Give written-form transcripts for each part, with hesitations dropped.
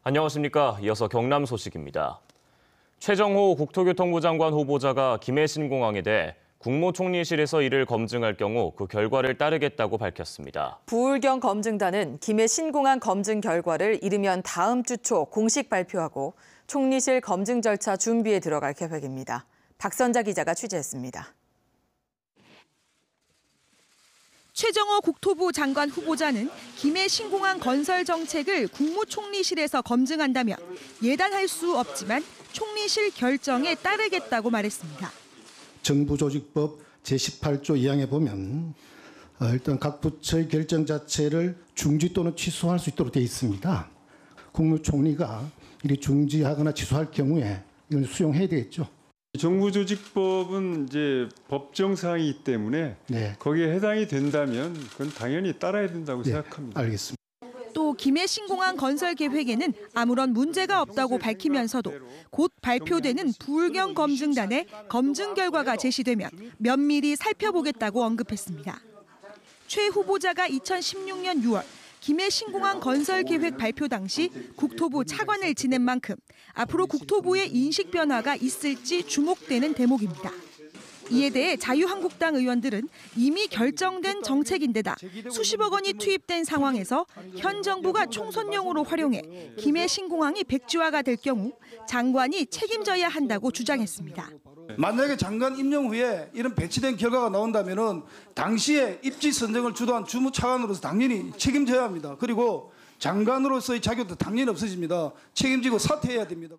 안녕하십니까. 이어서 경남 소식입니다. 최정호 국토교통부 장관 후보자가 김해 신공항에 대해 국무총리실에서 이를 검증할 경우 그 결과를 따르겠다고 밝혔습니다. 부울경 검증단은 김해 신공항 검증 결과를 이르면 다음 주 초 공식 발표하고 총리실 검증 절차 준비에 들어갈 계획입니다. 박선자 기자가 취재했습니다. 최정호 국토부 장관 후보자는 김해 신공항 건설 정책을 국무총리실에서 검증한다며 예단할 수 없지만 총리실 결정에 따르겠다고 말했습니다. 정부조직법 제18조 2항에 보면 일단 각 부처의 결정 자체를 중지 또는 취소할 수 있도록 되어 있습니다. 국무총리가 이를 중지하거나 취소할 경우에 이걸 수용해야 되겠죠. 정부조직법은 이제 법정 사항이기 때문에 거기에 해당이 된다면 그건 당연히 따라야 된다고 생각합니다. 알겠습니다. 또 김해 신공항 건설 계획에는 아무런 문제가 없다고 밝히면서도 곧 발표되는 부울경 검증단의 검증 결과가 제시되면 면밀히 살펴보겠다고 언급했습니다. 최 후보자가 2016년 6월 김해 신공항 건설 계획 발표 당시 국토부 차관을 지낸 만큼 앞으로 국토부의 인식 변화가 있을지 주목되는 대목입니다. 이에 대해 자유한국당 의원들은 이미 결정된 정책인데다 수십억 원이 투입된 상황에서 현 정부가 총선용으로 활용해 김해 신공항이 백지화가 될 경우 장관이 책임져야 한다고 주장했습니다. 만약에 장관 임명 후에 이런 배치된 결과가 나온다면 당시에 입지 선정을 주도한 주무차관으로서 당연히 책임져야 합니다. 그리고 장관으로서의 자격도 당연히 없어집니다. 책임지고 사퇴해야 됩니다.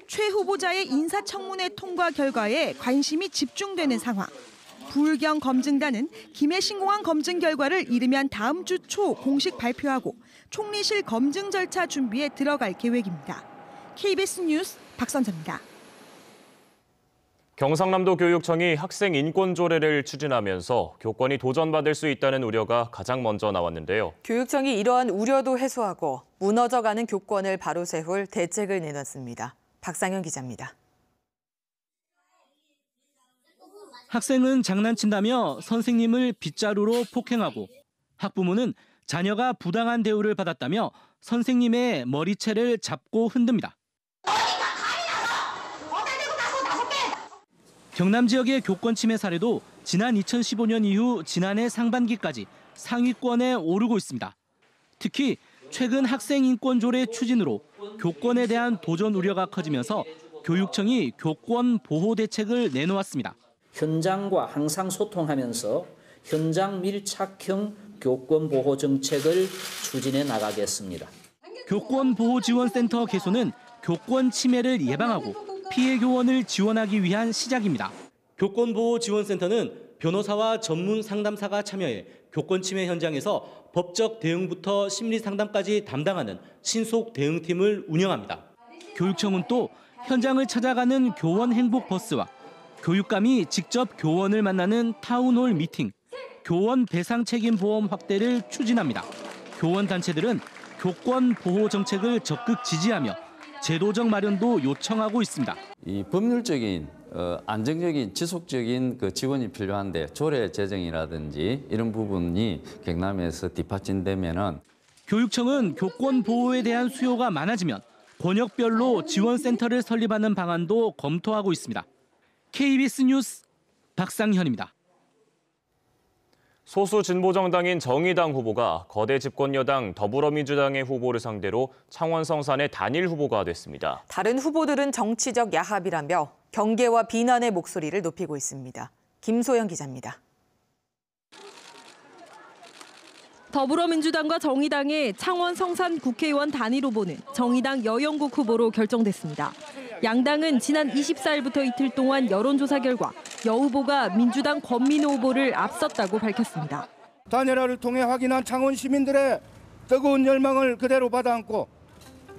최 후보자의 인사청문회 통과 결과에 관심이 집중되는 상황. 부울경 검증단은 김해 신공항 검증 결과를 이르면 다음 주 초 공식 발표하고 총리실 검증 절차 준비에 들어갈 계획입니다. KBS 뉴스 박선자입니다. 경상남도 교육청이 학생 인권 조례를 추진하면서 교권이 도전받을 수 있다는 우려가 가장 먼저 나왔는데요. 교육청이 이러한 우려도 해소하고 무너져가는 교권을 바로 세울 대책을 내놨습니다. 박상현 기자입니다. 학생은 장난친다며 선생님을 빗자루로 폭행하고 학부모는 자녀가 부당한 대우를 받았다며 선생님의 머리채를 잡고 흔듭니다. 경남 지역의 교권 침해 사례도 지난 2015년 이후 지난해 상반기까지 상위권에 오르고 있습니다. 특히 최근 학생 인권 조례 추진으로 교권에 대한 도전 우려가 커지면서 교육청이 교권 보호 대책을 내놓았습니다. 현장과 항상 소통하면서 현장 밀착형 교권 보호 정책을 추진해 나가겠습니다. 교권 보호 지원센터 개소는 교권 침해를 예방하고 피해 교원을 지원하기 위한 시작입니다. 교권 보호 지원센터는 변호사와 전문 상담사가 참여해 교권 침해 현장에서 법적 대응부터 심리 상담까지 담당하는 신속 대응팀을 운영합니다. 교육청은 또 현장을 찾아가는 교원 행복 버스와 교육감이 직접 교원을 만나는 타운홀 미팅, 교원 배상 책임 보험 확대를 추진합니다. 교원 단체들은 교권 보호 정책을 적극 지지하며 제도적 마련도 요청하고 있습니다. 이 법률적인 안정적인 지속적인 그 지원이 필요한데 조례 제정이라든지 이런 부분이 경남에서 뒷받침되면은 교육청은 교권 보호에 대한 수요가 많아지면 권역별로 지원센터를 설립하는 방안도 검토하고 있습니다. KBS 뉴스 박상현입니다. 소수 진보정당인 정의당 후보가 거대 집권 여당 더불어민주당의 후보를 상대로 창원 성산의 단일 후보가 됐습니다. 다른 후보들은 정치적 야합이라며 경계와 비난의 목소리를 높이고 있습니다. 김소영 기자입니다. 더불어민주당과 정의당의 창원 성산 국회의원 단일 후보는 정의당 여영국 후보로 결정됐습니다. 양당은 지난 24일부터 이틀 동안 여론조사 결과 여 후보가 민주당 권민호 후보를 앞섰다고 밝혔습니다. 단일화를 통해 확인한 창원 시민들의 뜨거운 열망을 그대로 받아안고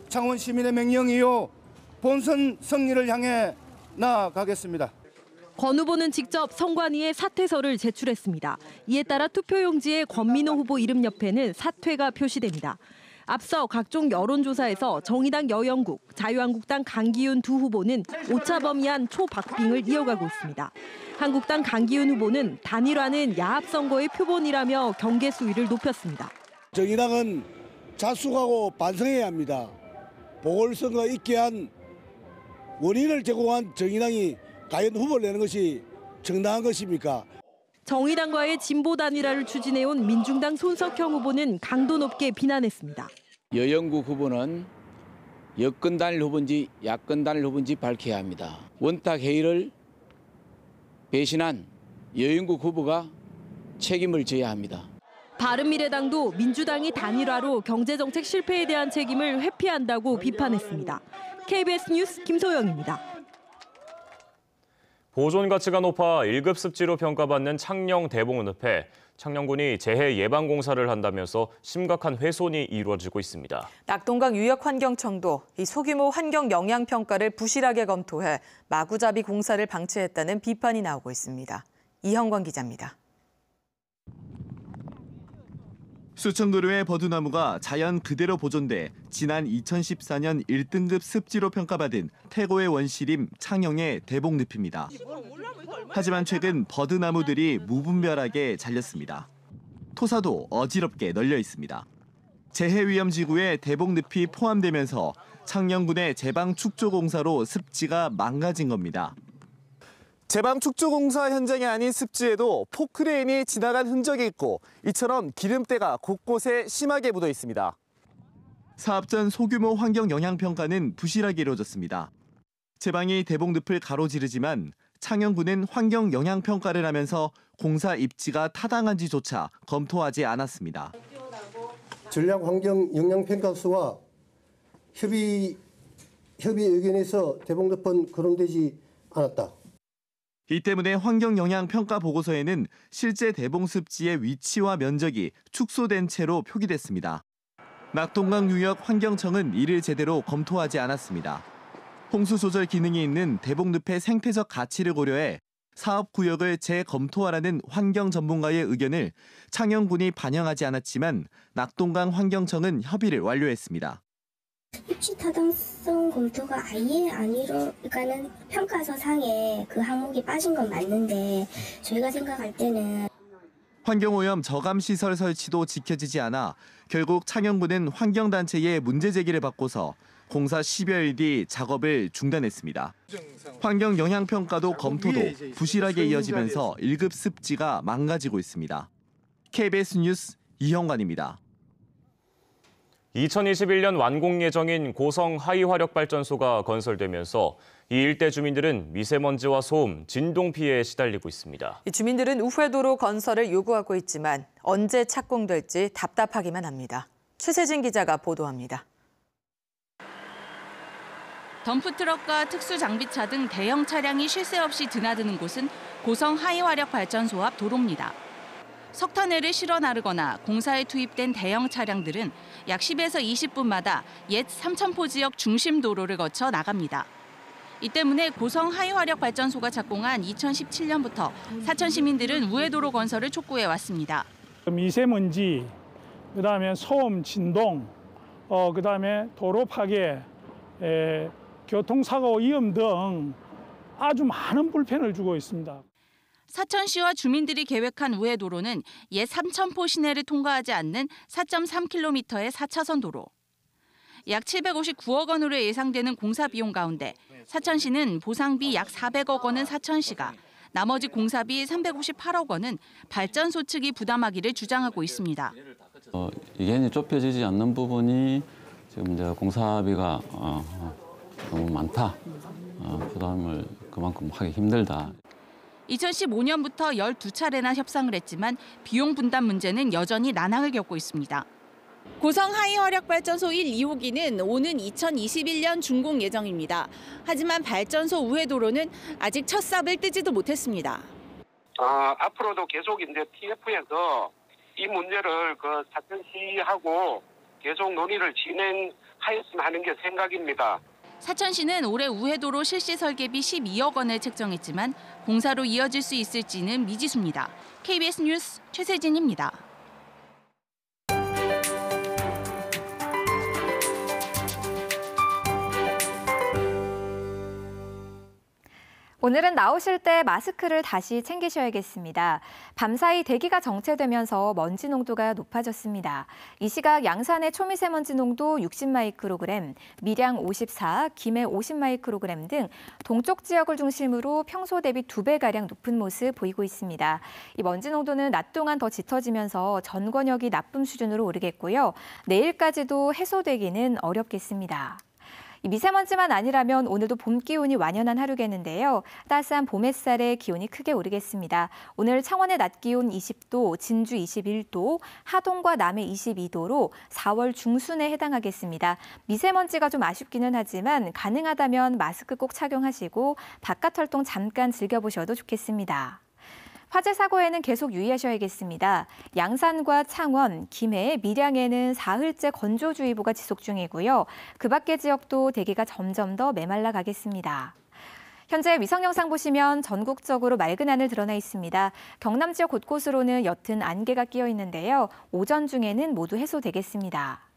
창원 시민의 명령 이후 본선 승리를 향해 나아가겠습니다. 권 후보는 직접 선관위에 사퇴서를 제출했습니다. 이에 따라 투표용지에 권민호 후보 이름 옆에는 사퇴가 표시됩니다. 앞서 각종 여론조사에서 정의당 여영국, 자유한국당 강기훈 두 후보는 오차범위한 초박빙을 이어가고 있습니다. 한국당 강기훈 후보는 단일화는 야합선거의 표본이라며 경계 수위를 높였습니다. 정의당은 자숙하고 반성해야 합니다. 보궐선거 있게 한 원인을 제공한 정의당이 과연 후보를 내는 것이 정당한 것입니까? 정의당과의 진보 단일화를 추진해온 민중당 손석형 후보는 강도 높게 비난했습니다. 여영국 후보는 여권 단일 후보인지 야권 단일 후보인지 밝혀야 합니다. 원탁 회의를 배신한 여영국 후보가 책임을 져야 합니다. 바른미래당도 민주당이 단일화로 경제정책 실패에 대한 책임을 회피한다고 비판했습니다. KBS 뉴스 김소영입니다. 보존 가치가 높아 1급 습지로 평가받는 창녕 대봉늪에 창녕군이 재해 예방 공사를 한다면서 심각한 훼손이 이루어지고 있습니다. 낙동강 유역환경청도 이 소규모 환경 영향 평가를 부실하게 검토해 마구잡이 공사를 방치했다는 비판이 나오고 있습니다. 이형관 기자입니다. 수천 그루의 버드나무가 자연 그대로 보존돼 지난 2014년 1등급 습지로 평가받은 태고의 원시림 창녕의 대봉늪입니다. 하지만 최근 버드나무들이 무분별하게 잘렸습니다. 토사도 어지럽게 널려 있습니다. 재해위험지구에 대봉늪이 포함되면서 창녕군의 제방 축조 공사로 습지가 망가진 겁니다. 제방 축조 공사 현장이 아닌 습지에도 포크레인이 지나간 흔적이 있고 이처럼 기름때가 곳곳에 심하게 묻어 있습니다. 사업 전 소규모 환경 영향 평가는 부실하게 이루어졌습니다. 제방이 대봉늪을 가로지르지만 창녕군은 환경 영향 평가를 하면서 공사 입지가 타당한지조차 검토하지 않았습니다. 전략 환경 영향 평가서와 협의 의견에서 대봉늪은 거론되지 않았다. 이 때문에 환경영향평가 보고서에는 실제 대봉습지의 위치와 면적이 축소된 채로 표기됐습니다. 낙동강 유역 환경청은 이를 제대로 검토하지 않았습니다. 홍수 조절 기능이 있는 대봉늪의 생태적 가치를 고려해 사업구역을 재검토하라는 환경 전문가의 의견을 창녕군이 반영하지 않았지만 낙동강 환경청은 협의를 완료했습니다. 입지 타당성 검토가 아예 안 이루어가는 평가서 상에 그 항목이 빠진 건 맞는데 저희가 생각할 때는 환경오염 저감시설 설치도 지켜지지 않아 결국 창녕군은 환경단체의 문제 제기를 받고서 공사 10여일 뒤 작업을 중단했습니다. 환경영향평가도 검토도 부실하게 이어지면서 1급 습지가 망가지고 있습니다. KBS 뉴스 이형관입니다. 2021년 완공 예정인 고성 하이화력발전소가 건설되면서 이 일대 주민들은 미세먼지와 소음, 진동 피해에 시달리고 있습니다. 주민들은 우회도로 건설을 요구하고 있지만 언제 착공될지 답답하기만 합니다. 최세진 기자가 보도합니다. 덤프트럭과 특수장비차 등 대형 차량이 쉴 새 없이 드나드는 곳은 고성 하이화력발전소 앞 도로입니다. 석탄회를 실어 나르거나 공사에 투입된 대형 차량들은 약 10에서 20분마다 옛 삼천포 지역 중심 도로를 거쳐 나갑니다. 이 때문에 고성 하이화력발전소가 착공한 2017년부터 사천 시민들은 우회도로 건설을 촉구해 왔습니다. 미세먼지, 그다음에 소음, 진동, 그다음에 도로 파괴, 교통사고 위험 등 아주 많은 불편을 주고 있습니다. 사천시와 주민들이 계획한 우회도로는 옛 삼천포 시내를 통과하지 않는 4.3km의 4차선 도로. 약 759억 원으로 예상되는 공사 비용 가운데 사천시는 보상비 약 400억 원은 사천시가, 나머지 공사비 358억 원은 발전소 측이 부담하기를 주장하고 있습니다. 이게 좁혀지지 않는 부분이 지금 이제 공사비가 너무 많다. 부담을 그만큼 하기 힘들다. 2015년부터 12차례나 협상을 했지만 비용 분담 문제는 여전히 난항을 겪고 있습니다. 고성 하이화력발전소 1, 2호기는 오는 2021년 준공 예정입니다. 하지만 발전소 우회도로는 아직 첫 삽을 뜨지도 못했습니다. 앞으로도 계속 이제 TF에서 이 문제를 사천시하고 계속 논의를 진행하였으면 하는 게 생각입니다. 사천시는 올해 우회도로 실시 설계비 12억 원을 책정했지만 공사로 이어질 수 있을지는 미지수입니다. KBS 뉴스 최세진입니다. 오늘은 나오실 때 마스크를 다시 챙기셔야겠습니다. 밤사이 대기가 정체되면서 먼지 농도가 높아졌습니다. 이 시각 양산의 초미세먼지 농도 60마이크로그램, 밀양 54, 김해 50마이크로그램 등 동쪽 지역을 중심으로 평소 대비 2배가량 높은 모습 보이고 있습니다. 이 먼지 농도는 낮 동안 더 짙어지면서 전권역이 나쁨 수준으로 오르겠고요. 내일까지도 해소되기는 어렵겠습니다. 미세먼지만 아니라면 오늘도 봄 기온이 완연한 하루겠는데요. 따스한 봄 햇살에 기온이 크게 오르겠습니다. 오늘 창원의 낮 기온 20도, 진주 21도, 하동과 남해 22도로 4월 중순에 해당하겠습니다. 미세먼지가 좀 아쉽기는 하지만 가능하다면 마스크 꼭 착용하시고 바깥 활동 잠깐 즐겨보셔도 좋겠습니다. 화재 사고에는 계속 유의하셔야겠습니다. 양산과 창원, 김해, 밀양에는 사흘째 건조주의보가 지속 중이고요. 그 밖의 지역도 대기가 점점 더 메말라 가겠습니다. 현재 위성 영상 보시면 전국적으로 맑은 하늘 드러나 있습니다. 경남 지역 곳곳으로는 옅은 안개가 끼어 있는데요. 오전 중에는 모두 해소되겠습니다.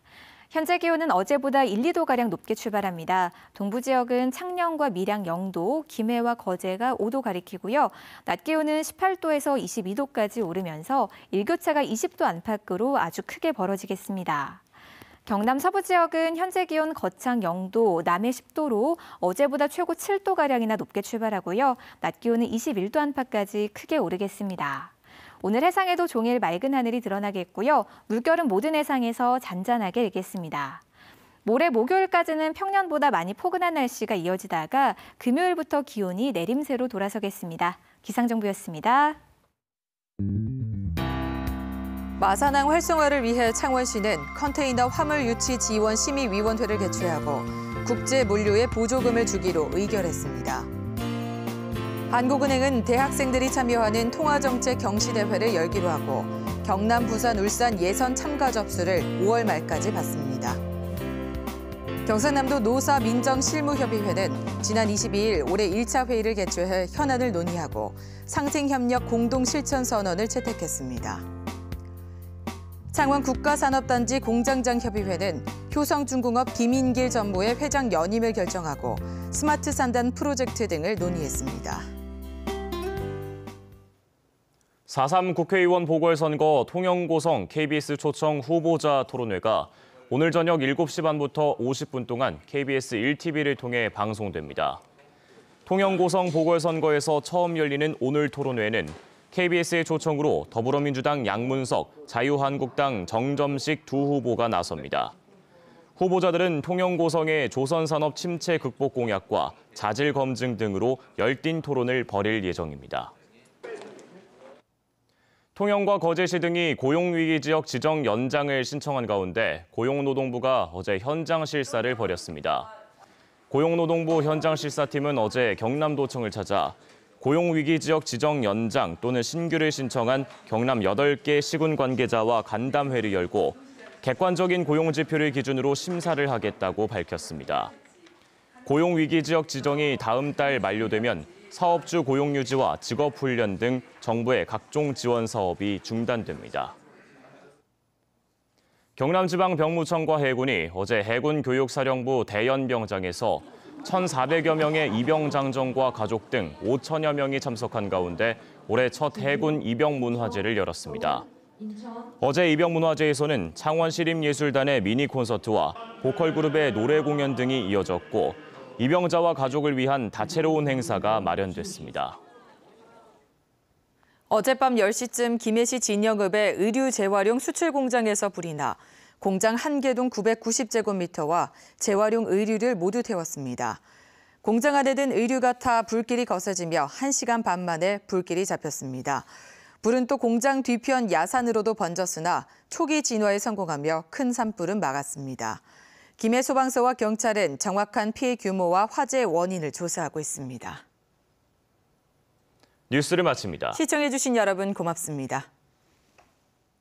현재 기온은 어제보다 1, 2도가량 높게 출발합니다. 동부 지역은 창녕과 밀양 0도, 김해와 거제가 5도 가리키고요. 낮 기온은 18도에서 22도까지 오르면서 일교차가 20도 안팎으로 아주 크게 벌어지겠습니다. 경남 서부 지역은 현재 기온 거창 0도, 남해 10도로 어제보다 최고 7도가량이나 높게 출발하고요. 낮 기온은 21도 안팎까지 크게 오르겠습니다. 오늘 해상에도 종일 맑은 하늘이 드러나겠고요. 물결은 모든 해상에서 잔잔하게 일겠습니다. 모레 목요일까지는 평년보다 많이 포근한 날씨가 이어지다가 금요일부터 기온이 내림세로 돌아서겠습니다. 기상정보였습니다. 마산항 활성화를 위해 창원시는 컨테이너 화물 유치 지원 심의위원회를 개최하고 국제 물류에 보조금을 주기로 의결했습니다. 한국은행은 대학생들이 참여하는 통화정책 경시대회를 열기로 하고 경남, 부산, 울산 예선 참가 접수를 5월 말까지 받습니다. 경상남도 노사민정실무협의회는 지난 22일 올해 1차 회의를 개최해 현안을 논의하고 상생협력 공동실천선언을 채택했습니다. 창원 국가산업단지 공장장협의회는 효성중공업 김인길 전무의 회장 연임을 결정하고 스마트 산단 프로젝트 등을 논의했습니다. 4.3 국회의원 보궐선거 통영고성 KBS 초청 후보자 토론회가 오늘 저녁 7시 반부터 50분 동안 KBS 1TV를 통해 방송됩니다. 통영고성 보궐선거에서 처음 열리는 오늘 토론회는 KBS의 초청으로 더불어민주당 양문석, 자유한국당 정점식 두 후보가 나섭니다. 후보자들은 통영고성의 조선산업 침체 극복 공약과 자질 검증 등으로 열띤 토론을 벌일 예정입니다. 통영과 거제시 등이 고용위기 지역 지정 연장을 신청한 가운데 고용노동부가 어제 현장 실사를 벌였습니다. 고용노동부 현장 실사팀은 어제 경남도청을 찾아 고용위기 지역 지정 연장 또는 신규를 신청한 경남 8개 시군 관계자와 간담회를 열고 객관적인 고용 지표를 기준으로 심사를 하겠다고 밝혔습니다. 고용위기 지역 지정이 다음 달 만료되면 사업주 고용 유지와 직업 훈련 등 정부의 각종 지원 사업이 중단됩니다. 경남지방병무청과 해군이 어제 해군교육사령부 대연병장에서 1,400여 명의 입영장정과 가족 등 5천여 명이 참석한 가운데 올해 첫 해군 입영문화제를 열었습니다. 어제 입영문화제에서는 창원시립예술단의 미니 콘서트와 보컬그룹의 노래 공연 등이 이어졌고 입영자와 가족을 위한 다채로운 행사가 마련됐습니다. 어젯밤 10시쯤 김해시 진영읍의 의류 재활용 수출 공장에서 불이 나 공장 1개동 990제곱미터와 재활용 의류를 모두 태웠습니다. 공장 안에 든 의류가 타 불길이 거세지며 1시간 반 만에 불길이 잡혔습니다. 불은 또 공장 뒤편 야산으로도 번졌으나 초기 진화에 성공하며 큰 산불은 막았습니다. 김해 소방서와 경찰은 정확한 피해 규모와 화재 원인을 조사하고 있습니다. 뉴스를 마칩니다. 시청해주신 여러분 고맙습니다.